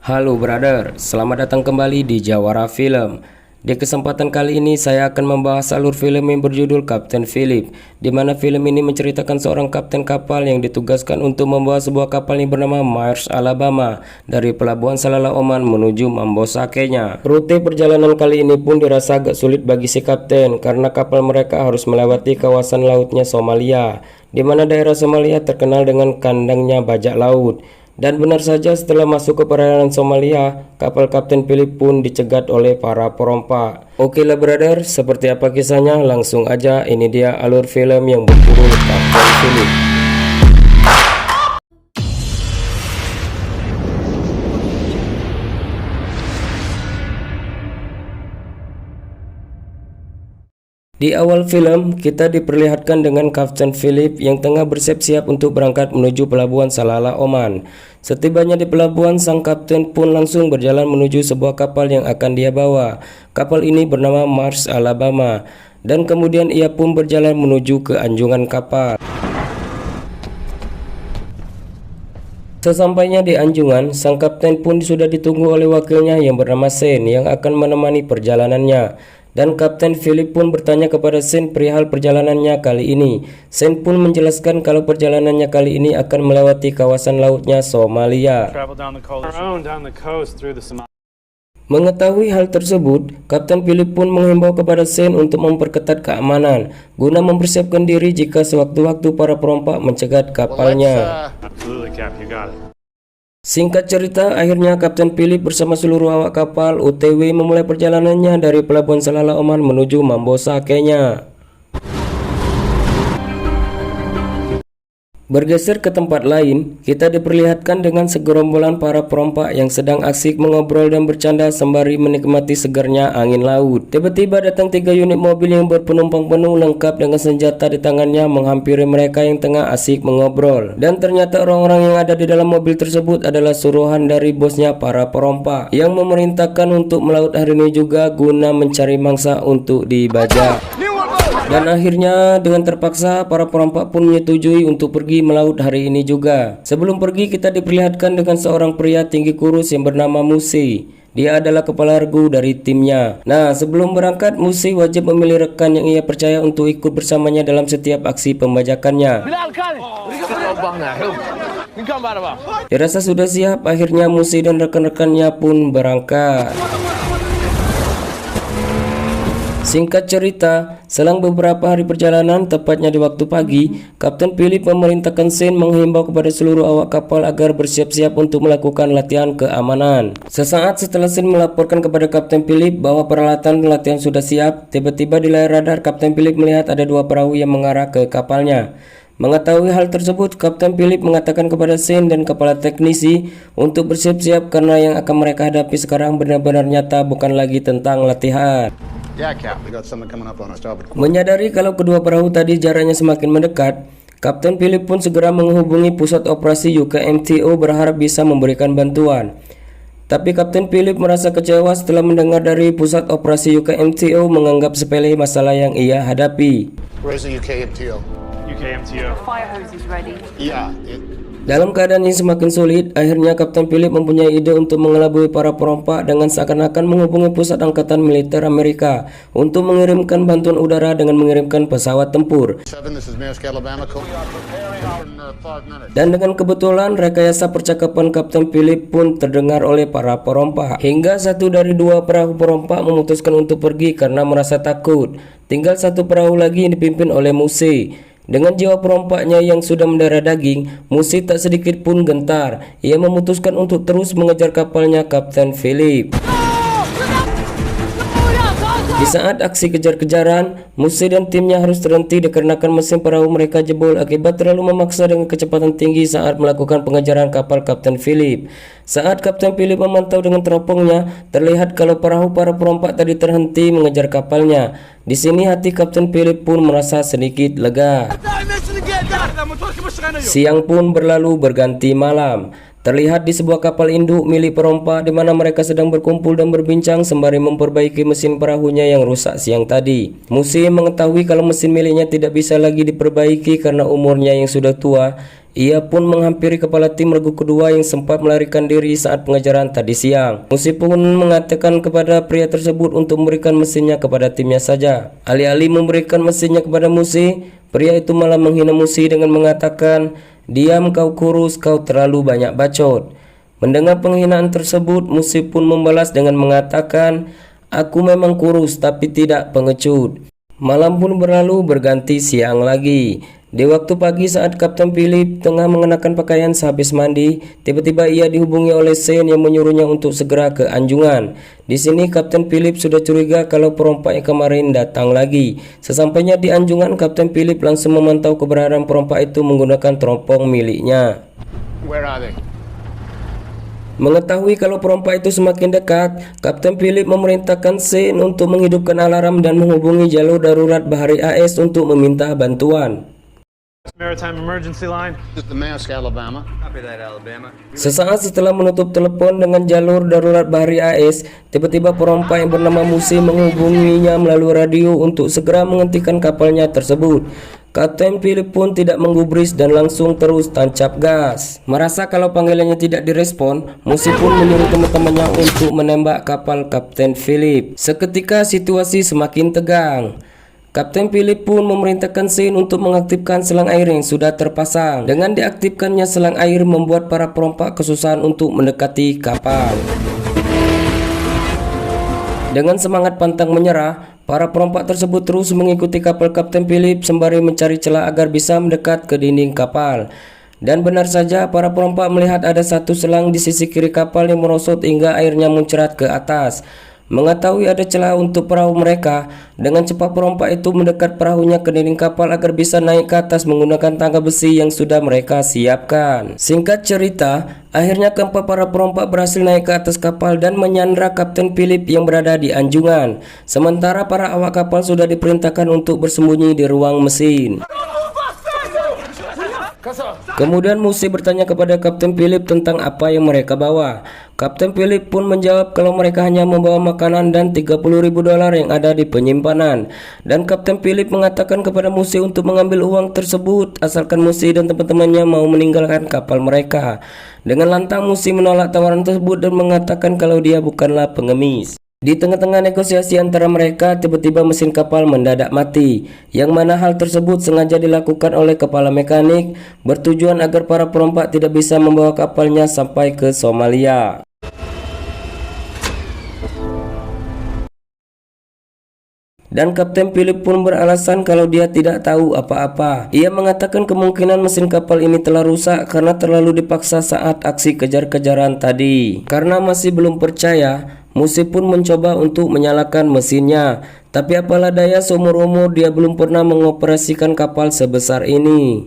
Halo brother, selamat datang kembali di Jawara Film. Di kesempatan kali ini saya akan membahas alur film yang berjudul Kapten Philip, di mana film ini menceritakan seorang kapten kapal yang ditugaskan untuk membawa sebuah kapal yang bernama Mars Alabama dari pelabuhan Salalah Oman menuju Mambosa, Kenya. Rute perjalanan kali ini pun dirasa agak sulit bagi si kapten karena kapal mereka harus melewati kawasan lautnya Somalia, di mana daerah Somalia terkenal dengan kandangnya bajak laut. Dan benar saja, setelah masuk ke perairan Somalia, kapal Kapten Philip pun dicegat oleh para perompak. Oke lah brother, seperti apa kisahnya? Langsung aja, ini dia alur film yang berjudul Kapten Philip. Di awal film, kita diperlihatkan dengan Kapten Philip yang tengah bersiap-siap untuk berangkat menuju pelabuhan Salalah Oman. Setibanya di pelabuhan, sang kapten pun langsung berjalan menuju sebuah kapal yang akan dia bawa. Kapal ini bernama Mars Alabama, dan kemudian ia pun berjalan menuju ke anjungan kapal. Sesampainya di anjungan, sang kapten pun sudah ditunggu oleh wakilnya yang bernama Shane yang akan menemani perjalanannya. Dan Kapten Philip pun bertanya kepada Shane perihal perjalanannya kali ini. Shane pun menjelaskan kalau perjalanannya kali ini akan melewati kawasan lautnya Somalia. Mengetahui hal tersebut, Kapten Philip pun menghimbau kepada Shane untuk memperketat keamanan guna mempersiapkan diri jika sewaktu-waktu para perompak mencegat kapalnya. Singkat cerita, akhirnya Kapten Philip bersama seluruh awak kapal OTW memulai perjalanannya dari pelabuhan Salalah Oman menuju Mambosa, Kenya. Bergeser ke tempat lain, kita diperlihatkan dengan segerombolan para perompak yang sedang asik mengobrol dan bercanda sembari menikmati segarnya angin laut. Tiba-tiba datang 3 unit mobil yang berpenumpang penuh lengkap dengan senjata di tangannya menghampiri mereka yang tengah asik mengobrol. Dan ternyata orang-orang yang ada di dalam mobil tersebut adalah suruhan dari bosnya para perompak yang memerintahkan untuk melaut hari ini juga guna mencari mangsa untuk dibajak. Dan akhirnya dengan terpaksa para perompak pun menyetujui untuk pergi melaut hari ini juga. Sebelum pergi, kita diperlihatkan dengan seorang pria tinggi kurus yang bernama Musi. Dia adalah kepala regu dari timnya. Nah, sebelum berangkat, Musi wajib memilih rekan yang ia percaya untuk ikut bersamanya dalam setiap aksi pembajakannya. Dirasa sudah siap, akhirnya Musi dan rekan-rekannya pun berangkat. Singkat cerita, selang beberapa hari perjalanan, tepatnya di waktu pagi, Kapten Philip memerintahkan Shane menghimbau kepada seluruh awak kapal agar bersiap-siap untuk melakukan latihan keamanan. Sesaat setelah Shane melaporkan kepada Kapten Philip bahwa peralatan latihan sudah siap, tiba-tiba di layar radar Kapten Philip melihat ada 2 perahu yang mengarah ke kapalnya. Mengetahui hal tersebut, Kapten Philip mengatakan kepada Shane dan kepala teknisi untuk bersiap-siap karena yang akan mereka hadapi sekarang benar-benar nyata, bukan lagi tentang latihan. Menyadari kalau kedua perahu tadi jaraknya semakin mendekat, Kapten Philip pun segera menghubungi pusat operasi UKMTO berharap bisa memberikan bantuan. Tapi Kapten Philip merasa kecewa setelah mendengar dari pusat operasi UKMTO menganggap sepele masalah yang ia hadapi. UKMTO. Fire hose is ready. Dalam keadaan yang semakin sulit, akhirnya Kapten Philip mempunyai ide untuk mengelabui para perompak dengan seakan-akan menghubungi pusat angkatan militer Amerika untuk mengirimkan bantuan udara dengan mengirimkan pesawat tempur. Dan dengan kebetulan, rekayasa percakapan Kapten Philip pun terdengar oleh para perompak. Hingga satu dari 2 perahu perompak memutuskan untuk pergi karena merasa takut. Tinggal 1 perahu lagi yang dipimpin oleh Musi. Dengan jiwa perompaknya yang sudah mendarah daging, Musi tak sedikit pun gentar. Ia memutuskan untuk terus mengejar kapalnya Kapten Philip. Di saat aksi kejar-kejaran, Musi dan timnya harus terhenti dikarenakan mesin perahu mereka jebol akibat terlalu memaksa dengan kecepatan tinggi saat melakukan pengejaran kapal Kapten Philip. Saat Kapten Philip memantau dengan teropongnya, terlihat kalau perahu para perompak tadi terhenti mengejar kapalnya. Di sini hati Kapten Philip pun merasa sedikit lega. Siang pun berlalu berganti malam. Terlihat di sebuah kapal induk milik perompak di mana mereka sedang berkumpul dan berbincang sembari memperbaiki mesin perahunya yang rusak siang tadi. Musi mengetahui kalau mesin miliknya tidak bisa lagi diperbaiki karena umurnya yang sudah tua. Ia pun menghampiri kepala tim regu kedua yang sempat melarikan diri saat pengejaran tadi siang. Musi pun mengatakan kepada pria tersebut untuk memberikan mesinnya kepada timnya saja. Alih-alih memberikan mesinnya kepada Musi, pria itu malah menghina Musi dengan mengatakan, "Diam kau kurus, kau terlalu banyak bacot." Mendengar penghinaan tersebut, Musi pun membalas dengan mengatakan, "Aku memang kurus tapi tidak pengecut." Malam pun berlalu berganti siang lagi. Di waktu pagi saat Kapten Philip tengah mengenakan pakaian sehabis mandi, tiba-tiba ia dihubungi oleh Shane yang menyuruhnya untuk segera ke anjungan. Di sini Kapten Philip sudah curiga kalau perompak yang kemarin datang lagi. Sesampainya di anjungan, Kapten Philip langsung memantau keberadaan perompak itu menggunakan teropong miliknya. Where are they? Mengetahui kalau perompak itu semakin dekat, Kapten Philip memerintahkan Shane untuk menghidupkan alarm dan menghubungi jalur darurat Bahari AS untuk meminta bantuan. Maritime emergency line. This is the Maersk, Alabama. Copy that, Alabama. Sesaat setelah menutup telepon dengan jalur darurat Bahari AS, tiba-tiba perompak yang bernama Musi menghubunginya melalui radio untuk segera menghentikan kapalnya tersebut. Kapten Philip pun tidak menggubris dan langsung terus tancap gas. Merasa kalau panggilannya tidak direspon, Musi pun menyuruh teman-temannya untuk menembak kapal Kapten Philip. Seketika situasi semakin tegang. Kapten Philip pun memerintahkan Shane untuk mengaktifkan selang air yang sudah terpasang. Dengan diaktifkannya selang air membuat para perompak kesusahan untuk mendekati kapal. Dengan semangat pantang menyerah, para perompak tersebut terus mengikuti kapal Kapten Philip sembari mencari celah agar bisa mendekat ke dinding kapal. Dan benar saja, para perompak melihat ada satu selang di sisi kiri kapal yang merosot hingga airnya muncrat ke atas. Mengetahui ada celah untuk perahu mereka, dengan cepat perompak itu mendekat perahunya ke dinding kapal agar bisa naik ke atas menggunakan tangga besi yang sudah mereka siapkan. Singkat cerita, akhirnya keempat para perompak berhasil naik ke atas kapal dan menyandra Kapten Philip yang berada di anjungan. Sementara para awak kapal sudah diperintahkan untuk bersembunyi di ruang mesin. Kemudian Musi bertanya kepada Kapten Philip tentang apa yang mereka bawa. Kapten Philip pun menjawab kalau mereka hanya membawa makanan dan $30.000 yang ada di penyimpanan. Dan Kapten Philip mengatakan kepada Musi untuk mengambil uang tersebut asalkan Musi dan teman-temannya mau meninggalkan kapal mereka. Dengan lantang Musi menolak tawaran tersebut dan mengatakan kalau dia bukanlah pengemis. Di tengah-tengah negosiasi antara mereka, tiba-tiba mesin kapal mendadak mati, yang mana hal tersebut sengaja dilakukan oleh kepala mekanik, bertujuan agar para perompak tidak bisa membawa kapalnya sampai ke Somalia. Dan Kapten Philip pun beralasan kalau dia tidak tahu apa-apa. Ia mengatakan kemungkinan mesin kapal ini telah rusak karena terlalu dipaksa saat aksi kejar-kejaran tadi. Karena masih belum percaya, Musi pun mencoba untuk menyalakan mesinnya. Tapi apalah daya, seumur-umur dia belum pernah mengoperasikan kapal sebesar ini.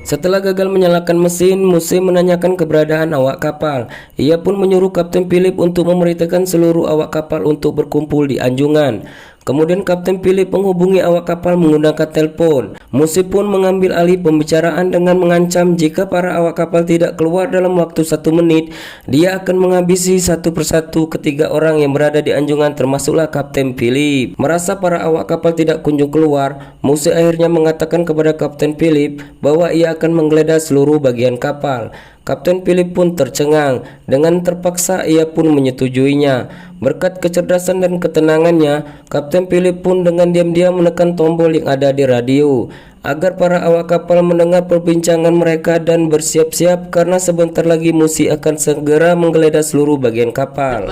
Setelah gagal menyalakan mesin, Musi menanyakan keberadaan awak kapal. Ia pun menyuruh Kapten Philip untuk memerintahkan seluruh awak kapal untuk berkumpul di anjungan. Kemudian Kapten Philip menghubungi awak kapal menggunakan telepon. Musi pun mengambil alih pembicaraan dengan mengancam jika para awak kapal tidak keluar dalam waktu 1 menit, dia akan menghabisi satu persatu ketiga orang yang berada di anjungan termasuklah Kapten Philip. Merasa para awak kapal tidak kunjung keluar, Musi akhirnya mengatakan kepada Kapten Philip bahwa ia akan menggeledah seluruh bagian kapal. Kapten Philip pun tercengang. Dengan terpaksa ia pun menyetujuinya. Berkat kecerdasan dan ketenangannya, Kapten Philip pun dengan diam-diam menekan tombol yang ada di radio agar para awak kapal mendengar perbincangan mereka dan bersiap-siap karena sebentar lagi Musi akan segera menggeledah seluruh bagian kapal.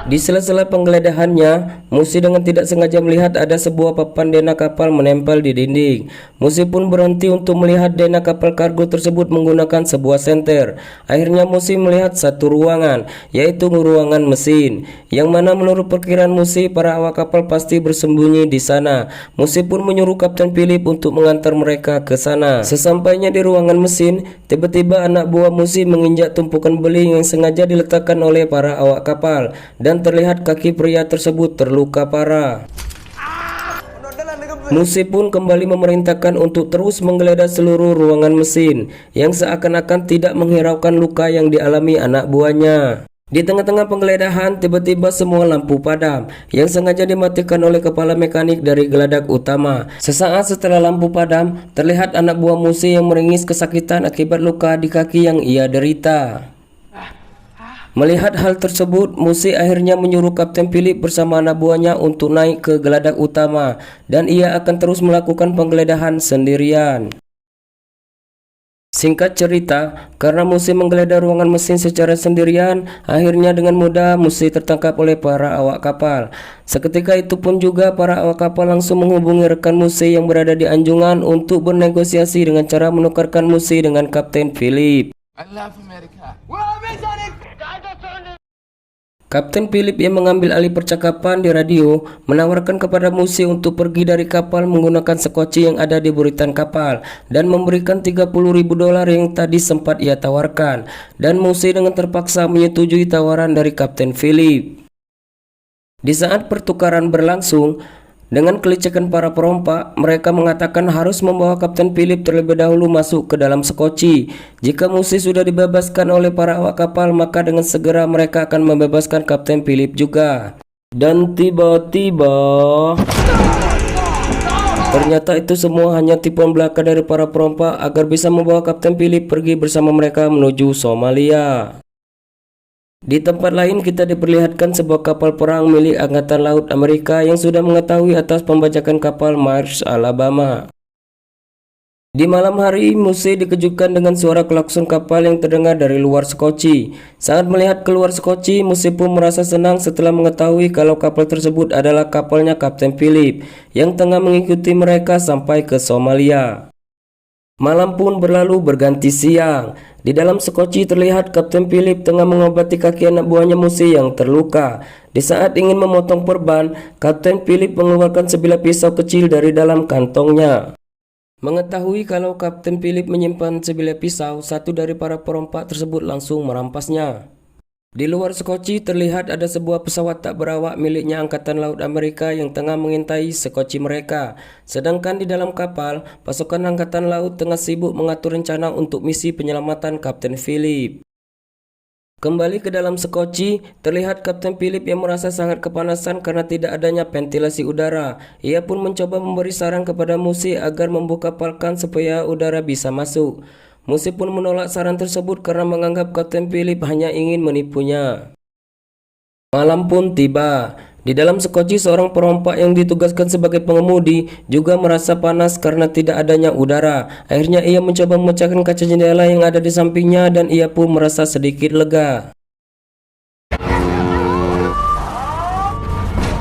Di sela-sela penggeledahannya, Musi dengan tidak sengaja melihat ada sebuah papan dena kapal menempel di dinding. Musi pun berhenti untuk melihat dena kapal kargo tersebut menggunakan sebuah senter. Akhirnya Musi melihat satu ruangan, yaitu ruangan mesin, yang mana menurut perkiraan Musi para awak kapal pasti bersembunyi di sana. Musi pun menyuruh Kapten Philip untuk mengantar mereka ke sana. Sesampainya di ruangan mesin, tiba-tiba anak buah Musi menginjak tumpukan beling yang sengaja diletakkan oleh para awak kapal, dan terlihat kaki pria tersebut terluka parah. Musi pun kembali memerintahkan untuk terus menggeledah seluruh ruangan mesin, yang seakan-akan tidak menghiraukan luka yang dialami anak buahnya. Di tengah-tengah penggeledahan, tiba-tiba semua lampu padam yang sengaja dimatikan oleh kepala mekanik dari geladak utama. Sesaat setelah lampu padam, terlihat anak buah Musi yang meringis kesakitan akibat luka di kaki yang ia derita. Melihat hal tersebut, Musi akhirnya menyuruh Kapten Philip bersama anak buahnya untuk naik ke geladak utama dan ia akan terus melakukan penggeledahan sendirian. Singkat cerita, karena Musi menggeledah ruangan mesin secara sendirian, akhirnya dengan mudah Musi tertangkap oleh para awak kapal. Seketika itu pun juga para awak kapal langsung menghubungi rekan Musi yang berada di anjungan untuk bernegosiasi dengan cara menukarkan Musi dengan Kapten Philip. I love America. Kapten Philip yang mengambil alih percakapan di radio menawarkan kepada Musi untuk pergi dari kapal menggunakan sekoci yang ada di buritan kapal dan memberikan $30.000 yang tadi sempat ia tawarkan, dan Musi dengan terpaksa menyetujui tawaran dari Kapten Philip. Di saat pertukaran berlangsung, dengan kelicikan para perompak, mereka mengatakan harus membawa Kapten Philip terlebih dahulu masuk ke dalam sekoci. Jika Musi sudah dibebaskan oleh para awak kapal, maka dengan segera mereka akan membebaskan Kapten Philip juga. Dan tiba-tiba, ternyata itu semua hanya tipuan belaka dari para perompak agar bisa membawa Kapten Philip pergi bersama mereka menuju Somalia. Di tempat lain kita diperlihatkan sebuah kapal perang milik Angkatan Laut Amerika yang sudah mengetahui atas pembajakan kapal Mars Alabama. Di malam hari, Musi dikejutkan dengan suara klakson kapal yang terdengar dari luar sekoci. Saat melihat keluar sekoci, Musi pun merasa senang setelah mengetahui kalau kapal tersebut adalah kapalnya Kapten Philip yang tengah mengikuti mereka sampai ke Somalia. Malam pun berlalu berganti siang. Di dalam sekoci terlihat Kapten Philip tengah mengobati kaki anak buahnya Musi yang terluka. Di saat ingin memotong perban, Kapten Philip mengeluarkan sebilah pisau kecil dari dalam kantongnya. Mengetahui kalau Kapten Philip menyimpan sebilah pisau, satu dari para perompak tersebut langsung merampasnya. Di luar sekoci terlihat ada sebuah pesawat tak berawak miliknya Angkatan Laut Amerika yang tengah mengintai sekoci mereka. Sedangkan di dalam kapal, pasukan Angkatan Laut tengah sibuk mengatur rencana untuk misi penyelamatan Kapten Philip. Kembali ke dalam sekoci, terlihat Kapten Philip yang merasa sangat kepanasan karena tidak adanya ventilasi udara. Ia pun mencoba memberi saran kepada Musi agar membuka palkan supaya udara bisa masuk. Musi pun menolak saran tersebut karena menganggap Kapten Philip hanya ingin menipunya. Malam pun tiba. Di dalam sekoci, seorang perompak yang ditugaskan sebagai pengemudi juga merasa panas karena tidak adanya udara. Akhirnya ia mencoba memecahkan kaca jendela yang ada di sampingnya dan ia pun merasa sedikit lega.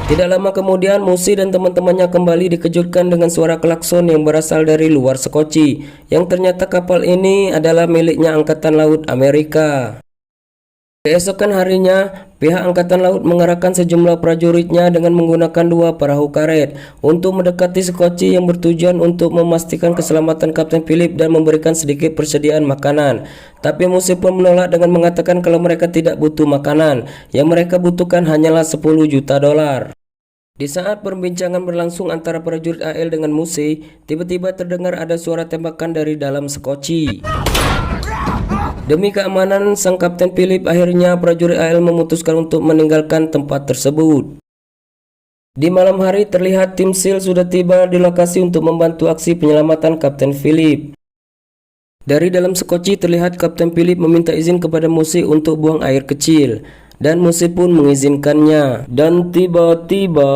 Tidak lama kemudian, Musi dan teman-temannya kembali dikejutkan dengan suara klakson yang berasal dari luar sekoci, yang ternyata kapal ini adalah miliknya Angkatan Laut Amerika. Keesokan harinya, pihak Angkatan Laut mengerahkan sejumlah prajuritnya dengan menggunakan 2 perahu karet untuk mendekati sekoci yang bertujuan untuk memastikan keselamatan Kapten Philip dan memberikan sedikit persediaan makanan. Tapi Musi pun menolak dengan mengatakan kalau mereka tidak butuh makanan, yang mereka butuhkan hanyalah $10 juta. Di saat perbincangan berlangsung antara prajurit AL dengan Musi, tiba-tiba terdengar ada suara tembakan dari dalam sekoci. Demi keamanan sang Kapten Philip, akhirnya prajurit AL memutuskan untuk meninggalkan tempat tersebut. Di malam hari terlihat tim SEAL sudah tiba di lokasi untuk membantu aksi penyelamatan Kapten Philip. Dari dalam sekoci terlihat Kapten Philip meminta izin kepada Musi untuk buang air kecil. Dan Musi pun mengizinkannya. Dan tiba-tiba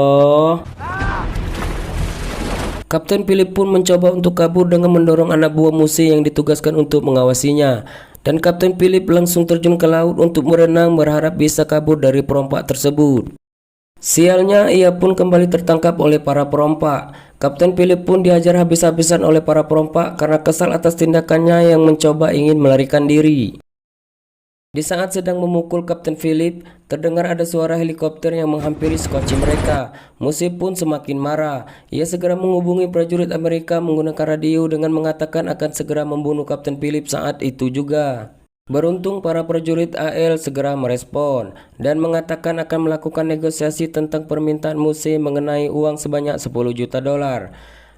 Kapten Philip pun mencoba untuk kabur dengan mendorong anak buah Musi yang ditugaskan untuk mengawasinya. Dan Kapten Philip langsung terjun ke laut untuk berenang berharap bisa kabur dari perompak tersebut. Sialnya, ia pun kembali tertangkap oleh para perompak. Kapten Philip pun dihajar habis-habisan oleh para perompak karena kesal atas tindakannya yang mencoba ingin melarikan diri. Di saat sedang memukul Kapten Philip, terdengar ada suara helikopter yang menghampiri sekoci mereka. Musi pun semakin marah. Ia segera menghubungi prajurit Amerika menggunakan radio dengan mengatakan akan segera membunuh Kapten Philip saat itu juga. Beruntung para prajurit AL segera merespon dan mengatakan akan melakukan negosiasi tentang permintaan Musi mengenai uang sebanyak $10 juta.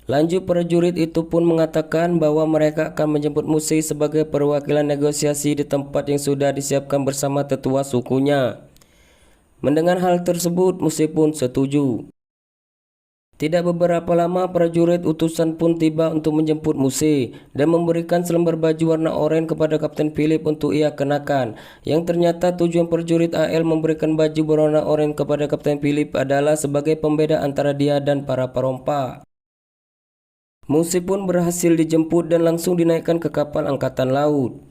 Lanjut, prajurit itu pun mengatakan bahwa mereka akan menjemput Musi sebagai perwakilan negosiasi di tempat yang sudah disiapkan bersama tetua sukunya. Mendengar hal tersebut, Musi pun setuju. Tidak beberapa lama, prajurit utusan pun tiba untuk menjemput Musi dan memberikan selembar baju warna oranye kepada Kapten Philip untuk ia kenakan. Yang ternyata tujuan prajurit AL memberikan baju berwarna oranye kepada Kapten Philip adalah sebagai pembeda antara dia dan para perompak. Musi pun berhasil dijemput dan langsung dinaikkan ke kapal angkatan laut.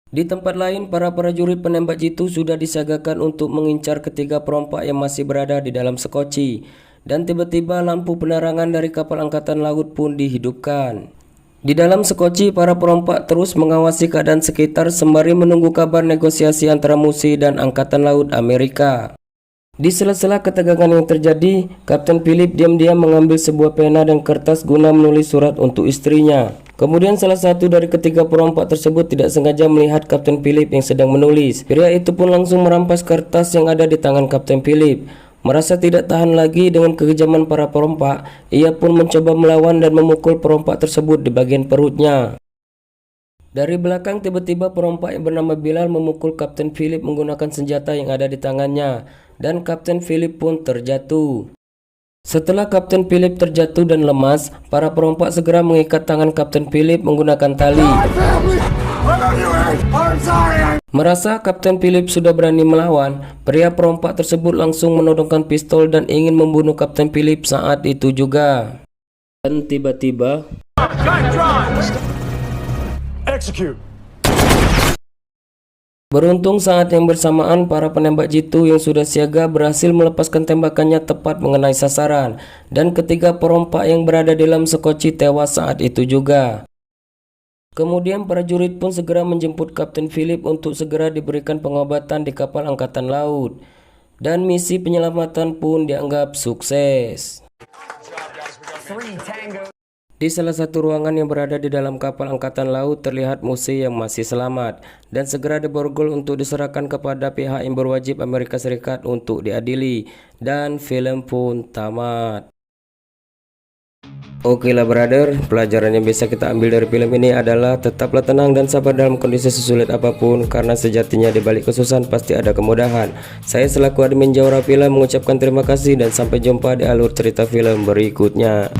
Di tempat lain, para prajurit penembak jitu sudah disiagakan untuk mengincar ketiga perompak yang masih berada di dalam sekoci. Dan tiba-tiba lampu penerangan dari kapal angkatan laut pun dihidupkan. Di dalam sekoci, para perompak terus mengawasi keadaan sekitar sembari menunggu kabar negosiasi antara Musi dan angkatan laut Amerika. Di sela-sela ketegangan yang terjadi, Kapten Philip diam-diam mengambil sebuah pena dan kertas guna menulis surat untuk istrinya. Kemudian salah satu dari ketiga perompak tersebut tidak sengaja melihat Kapten Philip yang sedang menulis. Pria itu pun langsung merampas kertas yang ada di tangan Kapten Philip. Merasa tidak tahan lagi dengan kekejaman para perompak, ia pun mencoba melawan dan memukul perompak tersebut di bagian perutnya. Dari belakang, tiba-tiba perompak yang bernama Bilal memukul Kapten Philip menggunakan senjata yang ada di tangannya, dan Kapten Philip pun terjatuh. Setelah Kapten Philip terjatuh dan lemas, para perompak segera mengikat tangan Kapten Philip menggunakan tali. Merasa Kapten Philip sudah berani melawan, pria perompak tersebut langsung menodongkan pistol dan ingin membunuh Kapten Philip saat itu juga. Dan tiba-tiba beruntung saat yang bersamaan, para penembak jitu yang sudah siaga berhasil melepaskan tembakannya tepat mengenai sasaran, dan ketiga perompak yang berada dalam sekoci tewas saat itu juga. Kemudian prajurit pun segera menjemput Kapten Philip untuk segera diberikan pengobatan di kapal angkatan laut, dan misi penyelamatan pun dianggap sukses. Di salah satu ruangan yang berada di dalam kapal angkatan laut terlihat Musi yang masih selamat dan segera diborgol untuk diserahkan kepada pihak yang berwajib Amerika Serikat untuk diadili, dan film pun tamat. Oke lah brother, pelajaran yang bisa kita ambil dari film ini adalah tetaplah tenang dan sabar dalam kondisi sesulit apapun, karena sejatinya di balik kesusahan pasti ada kemudahan. Saya selaku admin Jaura Film mengucapkan terima kasih dan sampai jumpa di alur cerita film berikutnya.